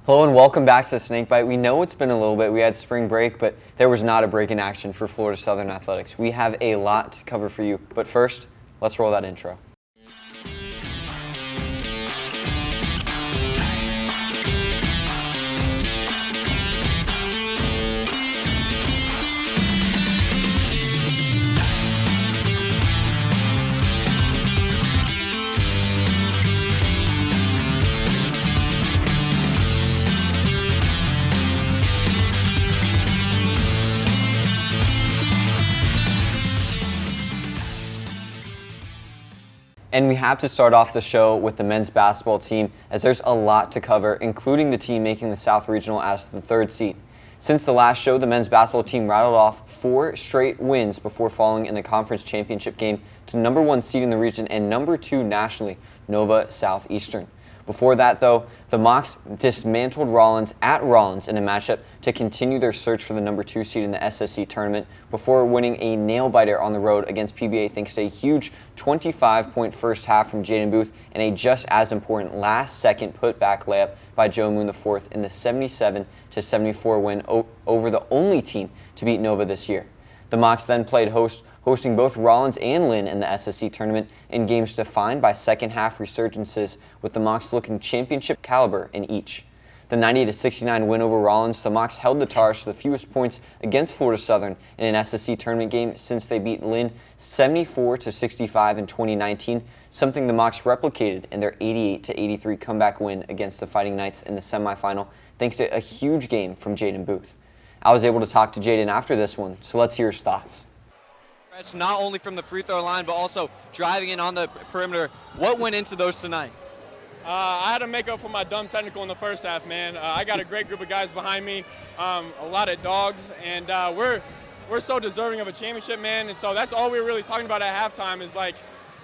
Hello and welcome back to the Snakebite. We know it's been a little bit. We had spring break, but there was not a break in action for Florida Southern Athletics. We have a lot to cover for you, but first, let's roll that intro. And we have to start off the show with the men's basketball team, as there's a lot to cover, including the team making the South Regional as the 3rd seed. Since the last show, the men's basketball team rattled off 4 straight wins before falling in the conference championship game to number 1 seed in the region and number 2 nationally, Nova Southeastern. Before that, though, the Mocs dismantled Rollins at Rollins in a matchup to continue their search for the number 2 seed in the SSC tournament before winning a nail-biter on the road against PBA thanks to a huge 25-point first half from Jaden Booth and a just as important last-second putback layup by Joe Moon IV in the 77-74 win over the only team to beat Nova this year. The Mocs then played hosting both Rollins and Lynn in the SSC tournament in games defined by second-half resurgences, with the Mocs looking championship caliber in each. The 90-69 win over Rollins, the Mocs held the Tars to the fewest points against Florida Southern in an SSC tournament game since they beat Lynn 74-65 in 2019, something the Mocs replicated in their 88-83 comeback win against the Fighting Knights in the semifinal, thanks to a huge game from Jaden Booth. I was able to talk to Jaden after this one, so let's hear his thoughts. Not only from the free throw line, but also driving in on the perimeter. What went into those tonight? I had to make up for my dumb technical in the first half, man. I got a great group of guys behind me, a lot of dogs, and we're so deserving of a championship, man. And so that's all we were really talking about at halftime is like,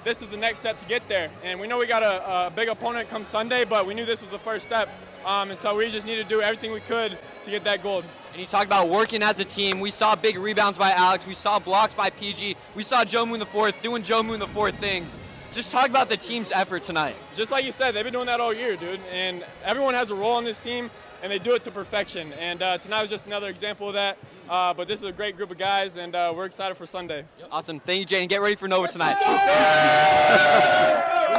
this is the next step to get there. And we know we got a big opponent come Sunday, but we knew this was the first step. And so we just needed to do everything we could to get that gold. And you talk about working as a team. We saw big rebounds by Alex. We saw blocks by PG. We saw Joe Moon IV doing Joe Moon IV things. Just talk about the team's effort tonight. Just like you said, they've been doing that all year, dude. And everyone has a role on this team, and they do it to perfection. And tonight was just another example of that. But this is a great group of guys, and we're excited for Sunday. Awesome. Thank you, Jaden. Get ready for Nova tonight.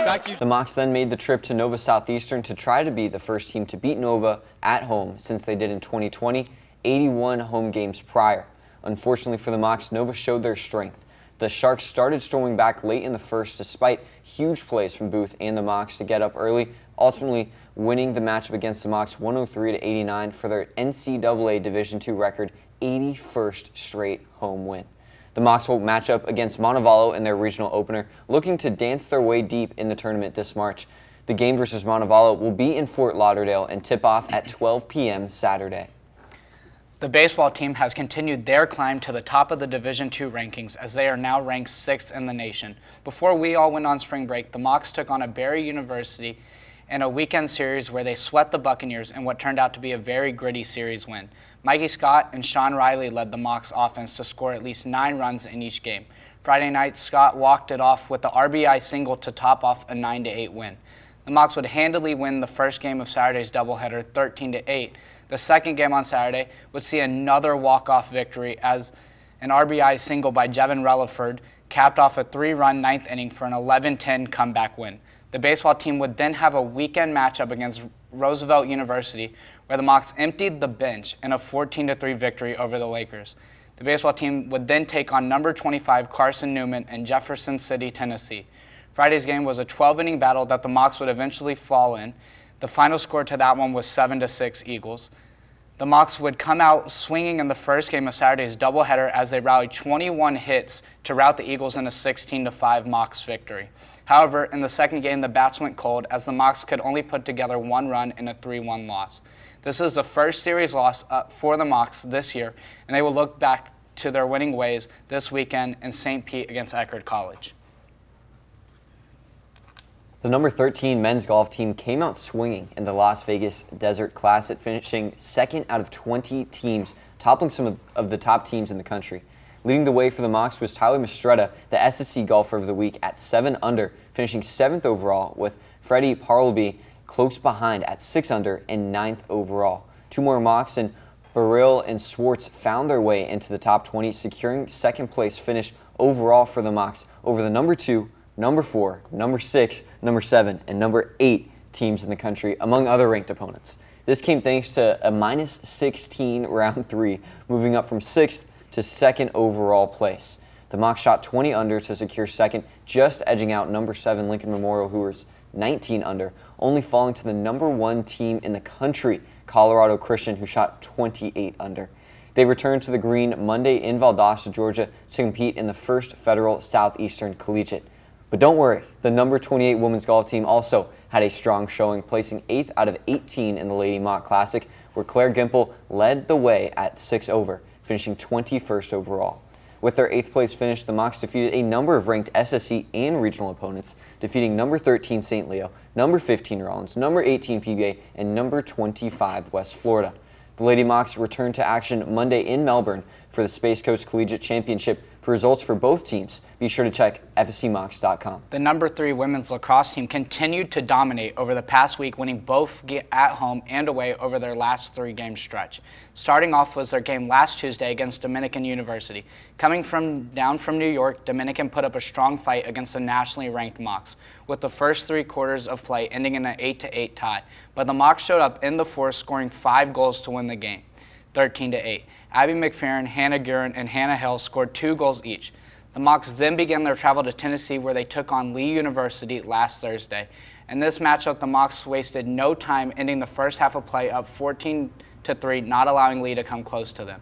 Back to you. The Mocs then made the trip to Nova Southeastern to try to be the first team to beat Nova at home since they did in 2020, 81 home games prior. Unfortunately for the Mocs, Nova showed their strength. The Sharks started storming back late in the first despite huge plays from Booth and the Mocs to get up early, ultimately winning the matchup against the Mocs 103-89 for their NCAA Division II record 81st straight home win. The Mocs will match up against Montevallo in their regional opener, looking to dance their way deep in the tournament this March. The game versus Montevallo will be in Fort Lauderdale and tip off at 12 p.m. Saturday. The baseball team has continued their climb to the top of the Division II rankings as they are now ranked 6th in the nation. Before we all went on spring break, the Mocs took on Barry University in a weekend series where they swept the Buccaneers in what turned out to be a very gritty series win. Mikey Scott and Sean Riley led the Mocs offense to score at least 9 runs in each game. Friday night, Scott walked it off with the RBI single to top off a 9-8 win. The Mocs would handily win the first game of Saturday's doubleheader 13-8. The second game on Saturday would see another walk-off victory as an RBI single by Jevin Relaford capped off a 3-run 9th inning for an 11-10 comeback win. The baseball team would then have a weekend matchup against Roosevelt University, where the Mocs emptied the bench in a 14-3 victory over the Lakers. The baseball team would then take on number 25 Carson Newman in Jefferson City, Tennessee. Friday's game was a 12-inning battle that the Mocs would eventually fall in. The final score to that one was 7-6 Eagles. The Mocs would come out swinging in the first game of Saturday's doubleheader as they rallied 21 hits to rout the Eagles in a 16-5 Mocs victory. However, in the second game, the bats went cold as the Mocs could only put together 1 run in a 3-1 loss. This is the first series loss for the Mocs this year, and they will look back to their winning ways this weekend in St. Pete against Eckerd College. The number 13 men's golf team came out swinging in the Las Vegas Desert Classic, finishing second out of 20 teams, toppling some of the top teams in the country. Leading the way for the Mocs was Tyler Mistretta, the SSC Golfer of the Week, at 7 under, finishing 7th overall, with Freddie Parleby close behind at 6 under and 9th overall. Two more mocks and Burrill and Swartz found their way into the top 20, securing second place finish overall for the mocks over the number 2, number 4, number 6, number 7, and number 8 teams in the country, among other ranked opponents. This came thanks to a -16 round 3, moving up from 6th to 2nd overall place. The Mocs shot 20 under to secure second, just edging out number 7 Lincoln Memorial, who was 19 under, only falling to the number 1 team in the country, Colorado Christian, who shot 28 under. They returned to the green Monday in Valdosta, Georgia, to compete in the first Federal Southeastern Collegiate. But don't worry, the number 28 women's golf team also had a strong showing, placing 8th out of 18 in the Lady Mock Classic, where Claire Gimple led the way at 6 over, finishing 21st overall. With their 8th place finish, the Mocs defeated a number of ranked SSC and regional opponents, defeating number 13 St. Leo, number 15 Rollins, number 18 PBA, and number 25 West Florida. The Lady Mocs returned to action Monday in Melbourne for the Space Coast Collegiate Championship. For results for both teams, be sure to check fscmocs.com. The number 3 women's lacrosse team continued to dominate over the past week, winning both at home and away over their last 3-game stretch. Starting off was their game last Tuesday against Dominican University. Coming down from New York, Dominican put up a strong fight against the nationally ranked Mocs, with the first 3 quarters of play ending in an 8-8 tie. But the Mocs showed up in the fourth, scoring 5 goals to win the game, 13-8. Abby McFerrin, Hannah Guerin, and Hannah Hill scored 2 goals each. The Mocs then began their travel to Tennessee, where they took on Lee University last Thursday. In this matchup, the Mocs wasted no time, ending the first half of play up 14-3, not allowing Lee to come close to them.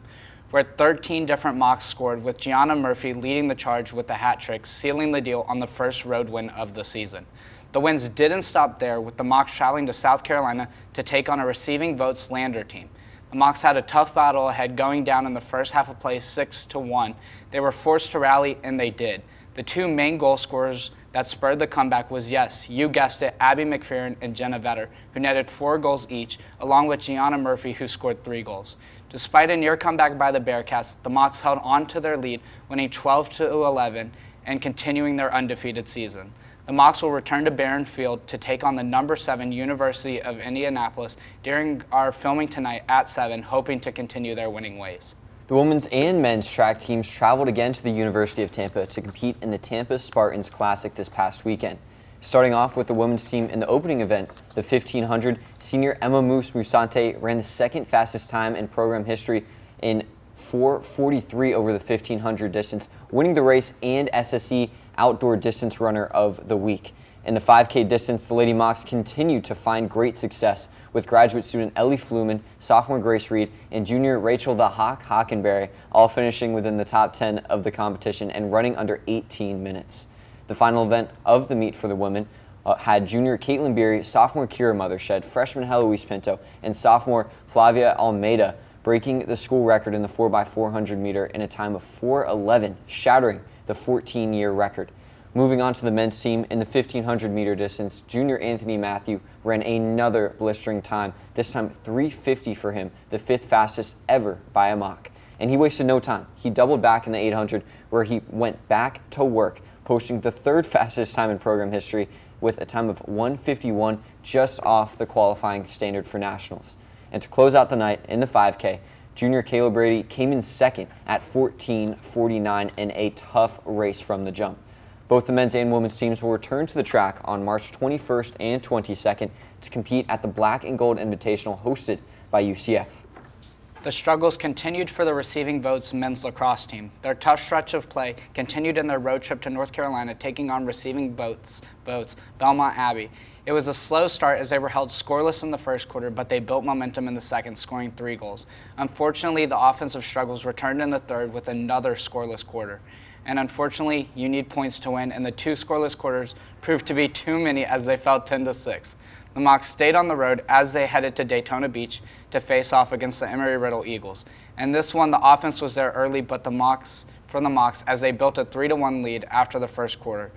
Where 13 different Mocs scored, with Gianna Murphy leading the charge with the hat trick, sealing the deal on the first road win of the season. The wins didn't stop there, with the Mocs traveling to South Carolina to take on a receiving votes Lander team. The Mocs had a tough battle ahead, going down in the first half of play 6-1. They were forced to rally, and they did. The 2 main goal scorers that spurred the comeback was, yes, you guessed it, Abby McFerrin and Jenna Vetter, who netted 4 goals each, along with Gianna Murphy, who scored 3 goals. Despite a near comeback by the Bearcats, the Mocs held on to their lead, winning 12-11 and continuing their undefeated season. The Mocs will return to Barron Field to take on the number 7 University of Indianapolis during our filming tonight at 7, hoping to continue their winning ways. The women's and men's track teams traveled again to the University of Tampa to compete in the Tampa Spartans Classic this past weekend. Starting off with the women's team in the opening event, the 1500, senior Emma Moose Musante ran the second fastest time in program history in 4:43 over the 1500 distance, winning the race and SSC Outdoor Distance Runner of the Week. In the 5K distance, the Lady Mocs continued to find great success, with graduate student Ellie Fluman, sophomore Grace Reed, and junior Rachel the Hawk Hockenberry all finishing within the top 10 of the competition and running under 18 minutes. The final event of the meet for the women had junior Caitlin Beery, sophomore Kira Mothershed, freshman Heloise Pinto, and sophomore Flavia Almeida breaking the school record in the 4x400 meter in a time of 4:11, shattering the 14-year record. Moving on to the men's team, in the 1500 meter distance, junior Anthony Matthew ran another blistering time, this time 3:50 for him, the 5th fastest ever by a Moc. And he wasted no time. He doubled back in the 800, where he went back to work, posting the 3rd fastest time in program history with a time of 1:51, just off the qualifying standard for nationals. And to close out the night in the 5K, junior Kayla Brady came in second at 14:49 in a tough race from the jump. Both the men's and women's teams will return to the track on March 21st and 22nd to compete at the Black and Gold Invitational hosted by UCF. The struggles continued for the receiving votes men's lacrosse team. Their tough stretch of play continued in their road trip to North Carolina, taking on receiving votes Belmont Abbey. It was a slow start as they were held scoreless in the first quarter, but they built momentum in the second, scoring 3 goals. Unfortunately, the offensive struggles returned in the third with another scoreless quarter. And unfortunately, you need points to win, and the 2 scoreless quarters proved to be too many as they fell 10-6. The Mocs stayed on the road as they headed to Daytona Beach to face off against the Emory-Riddle Eagles. And this one, the offense was there early, but the Mocs as they built a 3-1 lead after the first quarter.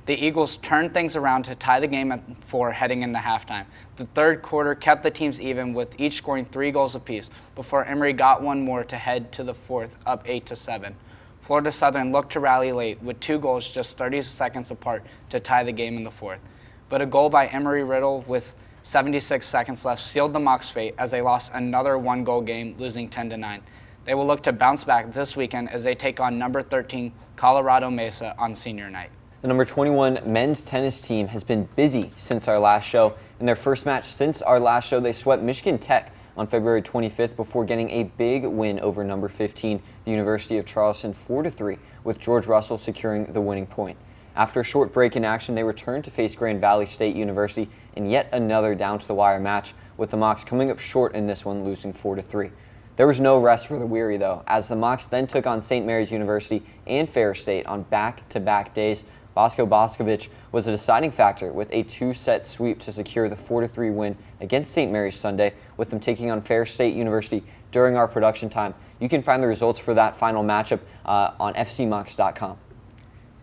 The Eagles turned things around to tie the game at 4 heading into halftime. The third quarter kept the teams even, with each scoring 3 goals apiece before Emory got one more to head to the fourth, up 8-7. Florida Southern looked to rally late with 2 goals just 30 seconds apart to tie the game in the fourth. But a goal by Emory-Riddle with 76 seconds left sealed the Mocs' fate as they lost another one-goal game, losing 10-9. They will look to bounce back this weekend as they take on number 13 Colorado Mesa on senior night. The number 21 men's tennis team has been busy since our last show. In their first match since our last show, they swept Michigan Tech on February 25th before getting a big win over number 15, the University of Charleston, 4-3, with George Russell securing the winning point. After a short break in action, they returned to face Grand Valley State University in yet another down-to-the-wire match, with the Mocs coming up short in this one, losing 4-3. There was no rest for the weary, though, as the Mocs then took on St. Mary's University and Ferris State on back-to-back days. Bosko Boskovic was a deciding factor with a two-set sweep to secure the 4-3 win against St. Mary's Sunday, with them taking on Ferris State University during our production time. You can find the results for that final matchup on fcmocs.com.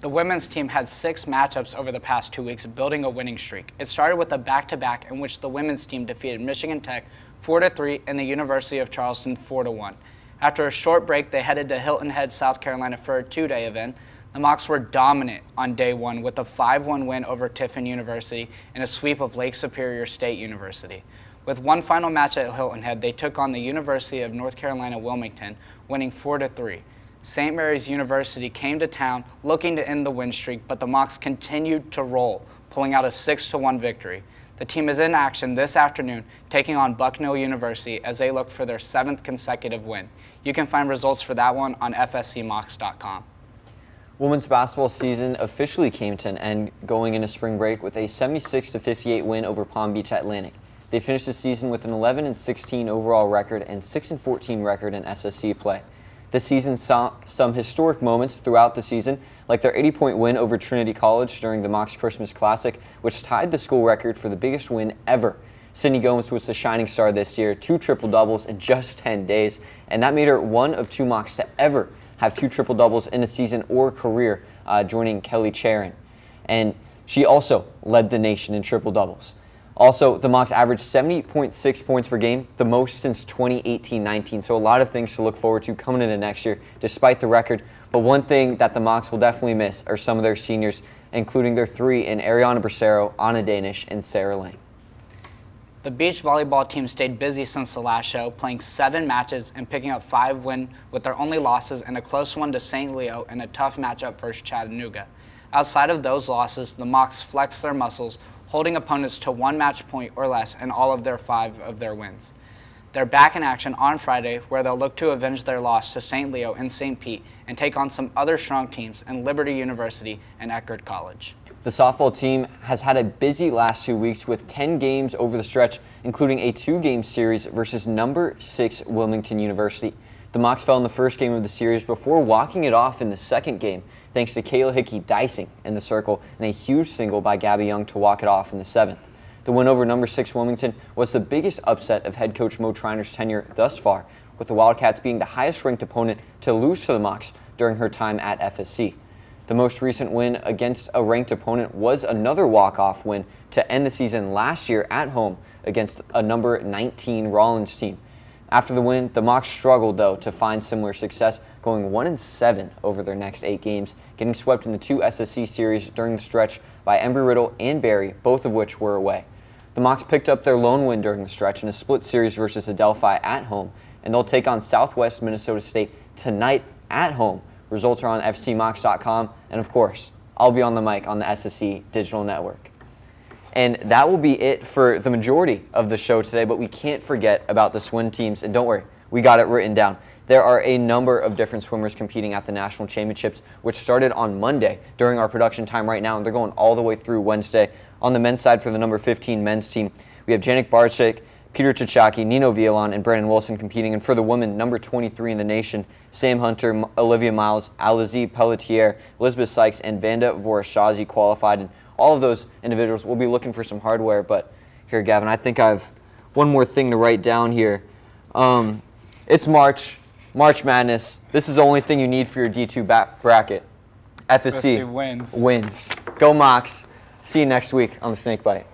The women's team had 6 matchups over the past 2 weeks, building a winning streak. It started with a back-to-back in which the women's team defeated Michigan Tech 4-3 and the University of Charleston 4-1. After a short break, they headed to Hilton Head, South Carolina for a 2-day event. The Mocs were dominant on day 1 with a 5-1 win over Tiffin University and a sweep of Lake Superior State University. With one final match at Hilton Head, they took on the University of North Carolina Wilmington, winning 4-3. St. Mary's University came to town looking to end the win streak, but the Mocs continued to roll, pulling out a 6-1 victory. The team is in action this afternoon, taking on Bucknell University as they look for their 7th consecutive win. You can find results for that one on fscmocs.com. Women's basketball season officially came to an end going into spring break with a 76-58 win over Palm Beach Atlantic. They finished the season with an 11-16 overall record and 6-14 record in SSC play. This season saw some historic moments throughout the season, like their 80-point win over Trinity College during the Mocs Christmas Classic, which tied the school record for the biggest win ever. Sydney Gomes was the shining star this year, 2 triple-doubles in just 10 days, and that made her one of 2 Mocs to ever have 2 triple-doubles in a season or career, joining Kelly Charon. And she also led the nation in triple-doubles. Also, the Mocs averaged 70.6 points per game, the most since 2018-19. So a lot of things to look forward to coming into next year, despite the record. But one thing that the Mocs will definitely miss are some of their seniors, including their 3 in Ariana Bracero, Anna Danish, and Sarah Lang. The beach volleyball team stayed busy since the last show, playing 7 matches and picking up 5 wins, with their only losses and a close one to St. Leo and a tough matchup versus Chattanooga. Outside of those losses, the Mocs flexed their muscles, holding opponents to 1 match point or less in all of their 5 of their wins. They're back in action on Friday, where they'll look to avenge their loss to St. Leo and St. Pete and take on some other strong teams in Liberty University and Eckerd College. The softball team has had a busy last 2 weeks with 10 games over the stretch, including a 2-game series versus number 6 Wilmington University. The Mocs fell in the first game of the series before walking it off in the second game, thanks to Kayla Hickey dicing in the circle and a huge single by Gabby Young to walk it off in the 7th. The win over number 6 Wilmington was the biggest upset of head coach Mo Triner's tenure thus far, with the Wildcats being the highest-ranked opponent to lose to the Mocs during her time at FSC. The most recent win against a ranked opponent was another walk-off win to end the season last year at home against a number 19 Rollins team. After the win, the Mocs struggled, though, to find similar success, going 1-7 over their next 8 games, getting swept in the 2 SSC series during the stretch by Embry-Riddle and Barry, both of which were away. The Mocs picked up their lone win during the stretch in a split series versus Adelphi at home, and they'll take on Southwest Minnesota State tonight at home. Results are on fcmocs.com, and of course, I'll be on the mic on the SSC Digital Network. And that will be it for the majority of the show today, but we can't forget about the swim teams, and don't worry, we got it written down. There are a number of different swimmers competing at the National Championships, which started on Monday during our production time right now, and they're going all the way through Wednesday. On the men's side for the number 15 men's team, we have Janik Barczyk, Peter Tchaki, Nino Vielon, and Brandon Wilson competing. And for the women, number 23 in the nation, Sam Hunter, Olivia Miles, Alize Pelletier, Elizabeth Sykes, and Vanda Vorashazi qualified. And all of those individuals will be looking for some hardware. But here, Gavin, I think I have one more thing to write down here. It's March Madness. This is the only thing you need for your D2 bracket. FSC wins. Go Mocs. See you next week on the Snakebite.